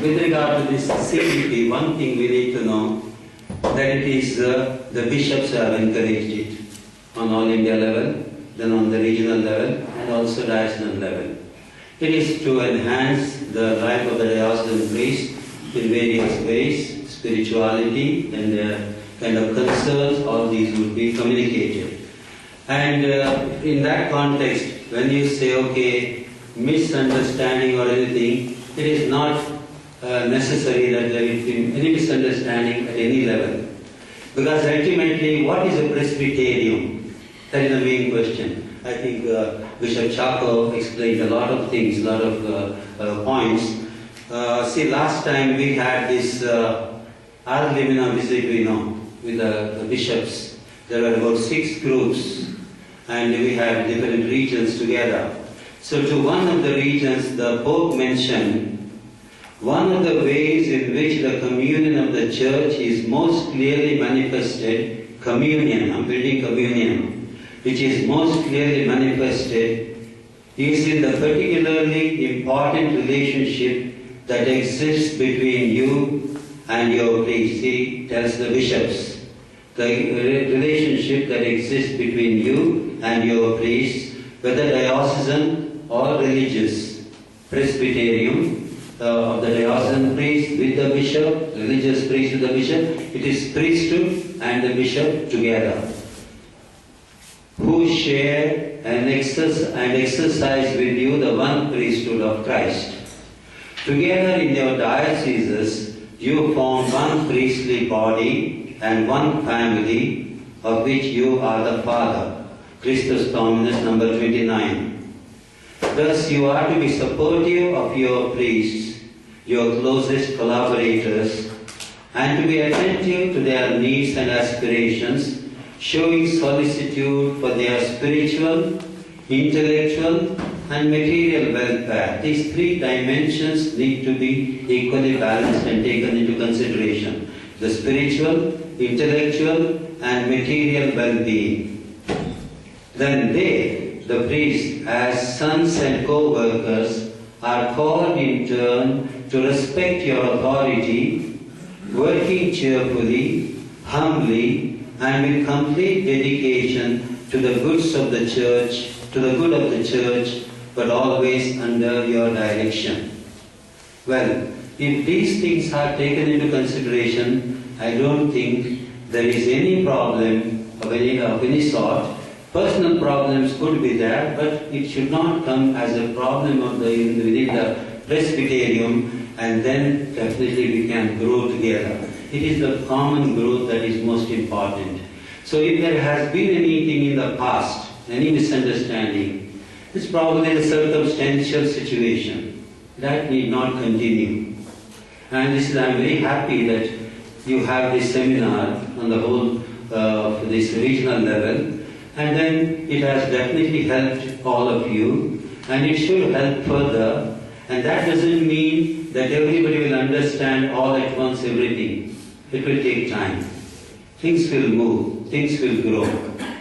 with regard to this CBP, one thing we need to know that it is the bishops who have encouraged it on all India level, then on the regional level, and also diocesan level. It is to enhance the life of the diocesan priest in various ways, spirituality and kind of concerns, all these would be communicated. And in that context, when you say, okay, misunderstanding or anything, it is not necessary that there will be any misunderstanding at any level. Because ultimately, what is a presbyterium? That is the main question. I think Bishop Chaco explained a lot of things, a lot of points. See, last time we had this Ad Limina visit, with the bishops. There were about 6 groups, and we had different regions together. So to one of the regions, the Pope mentioned one of the ways in which the communion of the church is most clearly manifested, communion, I'm building communion, which is most clearly manifested, is in the particularly important relationship that exists between you and your priest. He tells the bishops, the relationship that exists between you and your priest, whether diocesan or religious, presbyterium, of the diocesan priest with the bishop, religious priest with the bishop, it is priesthood and the bishop together, who share and exercise with you the one priesthood of Christ. Together in your dioceses, you form one priestly body and one family, of which you are the Father. Christus Dominus, number 29. Thus you are to be supportive of your priests, your closest collaborators, and to be attentive to their needs and aspirations, showing solicitude for their spiritual, intellectual, and material welfare. These 3 dimensions need to be equally balanced and taken into consideration. The spiritual, intellectual, and material well-being. Then they, the priests, as sons and co-workers, are called in turn to respect your authority, working cheerfully, humbly, and with complete dedication to the goods of the church, to the good of the church, but always under your direction. Well, if these things are taken into consideration, I don't think there is any problem of any sort. Personal problems could be there, but it should not come as a problem of within the presbyterium, and then definitely we can grow together. It is the common growth that is most important. So if there has been anything in the past, any misunderstanding, it's probably a circumstantial situation. That need not continue. And this is, I'm very happy that you have this seminar on the whole this regional level, and then it has definitely helped all of you, and it should help further. And that doesn't mean that everybody will understand all at once everything. It will take time. Things will move, things will grow.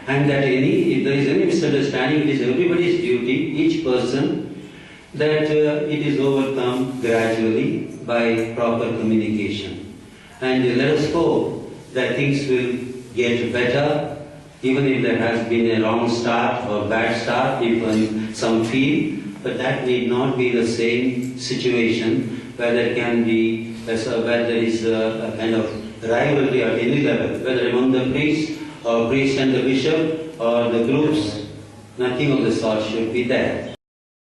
And that if there is any misunderstanding, it is everybody's duty, each person, that it is overcome gradually by proper communication. And let us hope that things will get better, even if there has been a wrong start or bad start, if some feel, but that need not be the same situation where there can be, where there is a kind of rivalry at any level, whether among the priests or priest and the bishop or the groups. Nothing of the sort should be there.